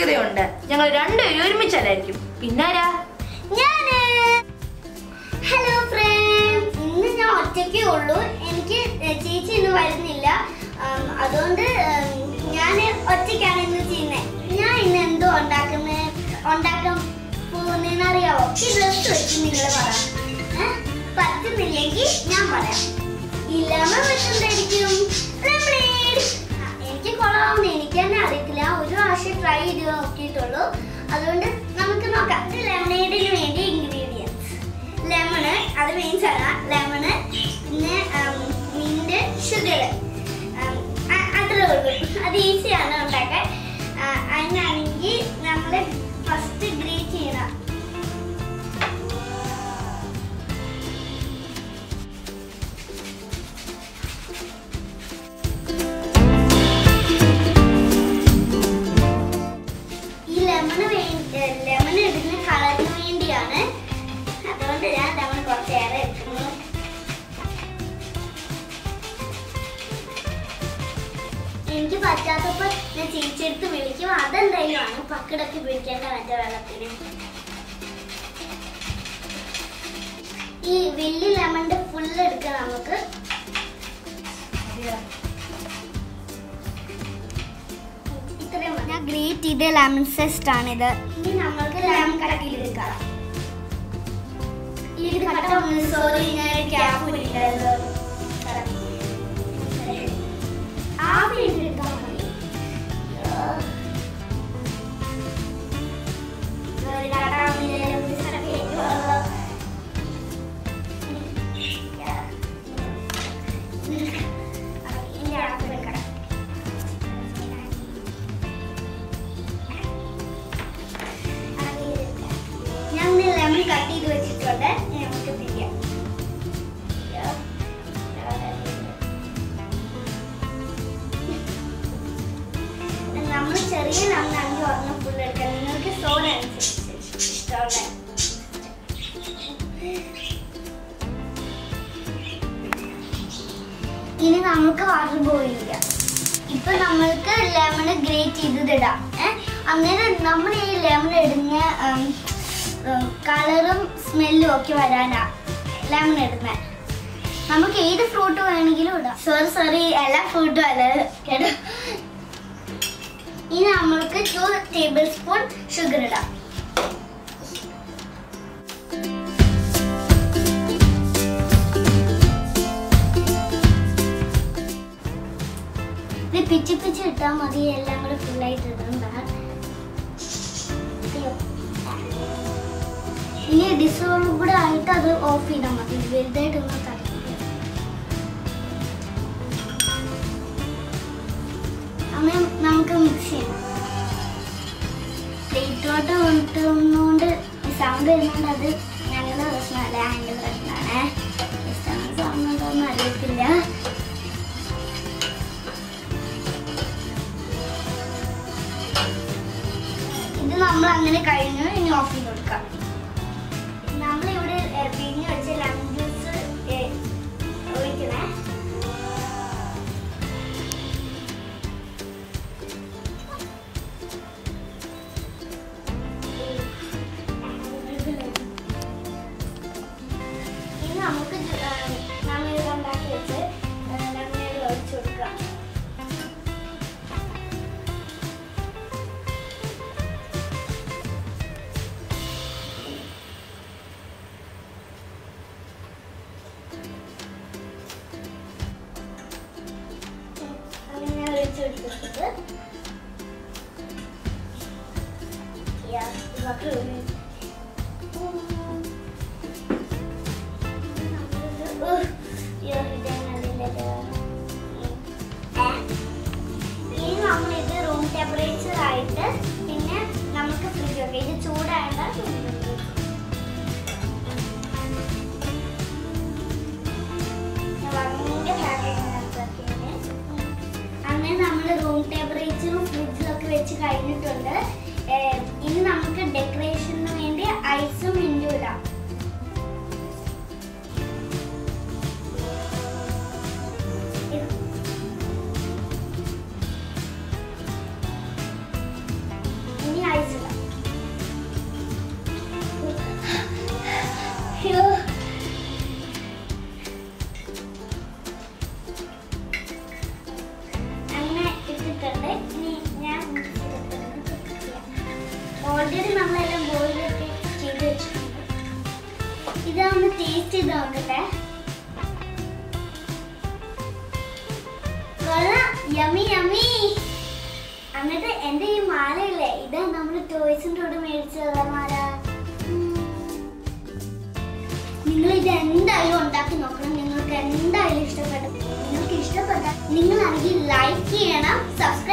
പ്രത്യേകതയുണ്ട്. ഞങ്ങൾ രണ്ടുപേരും ഒരുമിച്ചല്ലായിരിക്കും. പിന്നാരാ? ഞാന്. ഹലോ ഫ്രണ്ട്സ്, ഇന്ന് ഞാൻ ഒറ്റയ്ക്കേ ഉള്ളൂ. എനിക്ക് ചേച്ചി ഇന്ന് വരുന്നില്ല. അതുകൊണ്ട് ഞാൻ ഒറ്റയ്ക്കാണ് ഇന്ന് ചെയ്യുന്നത്. ഞാൻ ഇന്ന് എന്തോ ഉണ്ടാക്കാൻ പോകുന്നതെന്ന് അറിയാവോ? ഈ ഡ്രസ് വെച്ച് നിങ്ങൾ പറ. പറ്റുന്നില്ലെങ്കിൽ ഞാൻ പറയാം. ലെമൺ വെച്ചെന്തായിരിക്കും? എനിക്ക് കൊള്ളാവുന്ന എനിക്ക് തന്നെ അറിയത്തില്ല. ഒരു പ്രാവശ്യം ട്രൈ ചെയ്ത് നോക്കിയിട്ടുള്ളൂ. അതുകൊണ്ട് നമുക്ക് നോക്കാം. ലെമണേഡിന് വേണ്ടി ഇൻഗ്രീഡിയൻസ്: ലെമണ്, അത് മെയിൻ സാധനം. ലെമണ്, പിന്നെ മിന്റ്, ഷുഗർ. അത്രേ ഉള്ളൂ. അത് ഈസിയാണ് ഉണ്ടാക്കാൻ. അതിനാണെങ്കിൽ നമ്മൾ ഫസ്റ്റ് ഗ്രേറ്റ് ചെയ്യണം. ലെമൺ ഇടുന്ന കളറിന് വേണ്ടിയാണ്. അതുകൊണ്ട് ഞാൻ ലെമൺ കുറച്ചേറെ ഇടുന്നു. എനിക്ക് പറ്റാത്തപ്പോൾ ഞാൻ ചേച്ചിയെടുത്ത് വിളിക്കും. അതെന്തായാലും ആണ് പക്കിടക്കി പിടിക്കേണ്ട മറ്റേ വെള്ളത്തിന്. ഈ വലിയ ലെമണിന്റെ ഫുള്ള് എടുക്കാം നമുക്ക്. ഞാൻ ഗ്രേറ്റ് ചെയ്ത ലെമൺ സെസ്റ്റ് ആണിത്. ഇനി നമ്മൾക്ക് ലെമൺ കട്ടിയിലെടുക്കാം. ഇത് കട്ട സോറി, ഞാൻ ക്യാപ്പ് ഇട്ടത് എടുക്കാൻ മതി. ഞാൻ ലെമൺ കട്ട് ചെയ്ത് വെച്ചിട്ടുണ്ട്. നമുക്ക് തിരിയാം. നമ്മൾ ചെറിയ ലെമൺ ആണെങ്കിൽ ഒരെണ്ണം ഫുൾ എടുക്കാം. നിങ്ങൾക്ക് സോഡ അനുസരിച്ച് ഇഷ്ടമുള്ള. ഇനി നമുക്ക് വാട്ടർ ബോയിൽ ചെയ്യാം. ഇപ്പൊ നമ്മൾക്ക് ലെമൺ ഗ്രേറ്റ് ചെയ്തിടാം. അന്നേരം നമ്മൾ ഈ ലെമൺ ഇടുന്ന കളറും സ്മെല്ലും ഒക്കെ വരാനാ ലെമൺ ഇടുന്നത്. നമുക്ക് ഏത് ഫ്രൂട്ട് വേണമെങ്കിലും ഇടാം. സോറി, എല്ലാ ഫ്രൂട്ടും അല്ല കേട്ടോ. ഇനി നമ്മൾക്ക് 2 ടേബിൾ സ്പൂൺ ഷുഗർ ഇടാം. ഇത് പിച്ചി ഇട്ടാൽ മതി. എല്ലാം കൂടെ ഫുള്ളായിട്ട് ഇടണ്ട. ഇനി ഡിസോൾവ് കൂടെ ആയിട്ട് അത് ഓഫ് ചെയ്താൽ മതി. വലുതായിട്ടൊന്നും തടയില്ല. അമ്മ നമുക്ക് മിക്സ് ചെയ്യണം. പ്ലേറ്റോട്ട് കൊണ്ടുകൊണ്ട് സൗണ്ട് വരുന്നുണ്ട്. അത് ഞങ്ങളുടെ പ്രശ്നമല്ല, അതിൻ്റെ പ്രശ്നമാണ്. സൗണ്ടൊന്നും അറിയത്തില്ല. ഇത് നമ്മൾ അങ്ങനെ കഴിഞ്ഞു. ഇനി ഓഫ് ചെയ്ത് കൊടുക്കാം. നമ്മളിവിടെ പിഴിഞ്ഞ് വെച്ച ലെമൺ ജ്യൂസ് ഒഴിക്കണേ. ഇനി നമുക്ക് നമ്മളിത് ഉണ്ടാക്കി വെച്ച് ലെമണേഡ് ഒഴിച്ചു കൊടുക്കാം. ഇനി നമ്മളിത് റൂം ടെമ്പറേച്ചർ ആയിട്ട് പിന്നെ നമുക്ക് ഫ്രിഡ്ജ് ഒക്കെ ഇത് ചൂടായണ്ട. അങ്ങനെ നമ്മൾ റൂം ടെമ്പറേച്ചറും ഫ്രിഡ്ജിലൊക്കെ വെച്ച് കഴിഞ്ഞിട്ടുണ്ട്. ഇനി നമുക്ക് ഡെക്കറേഷൻ അങ്ങനെ ഇട്ടിട്ടുണ്ട്. ഇനി ഞാൻ ഓൾറെഡി നമ്മളെല്ലാം ബോയിലൊക്കെ ചെയ്ത് വെച്ചിട്ടുണ്ട്. ഇതൊന്ന് ടേസ്റ്റ് ചെയ്ത് നോക്കട്ടെ. Yummy yummy. എന്നിട്ട് എന്റെ ഈ മാലയില്ലേ, ഇതാ നമ്മള് ടോയ്സിന്റെ കൂടെ മേടിച്ചതുള്ള മാല. നിങ്ങൾ ഇത് എന്തായാലും ഉണ്ടാക്കി നോക്കണം. നിങ്ങൾക്ക് എന്തായാലും ഇഷ്ടപ്പെട്ടു. നിങ്ങൾക്ക് ഇഷ്ടപ്പെട്ടാൽ നിങ്ങളാണെങ്കിൽ ലൈക്ക് ചെയ്യണം, സബ്സ്ക്രൈബ്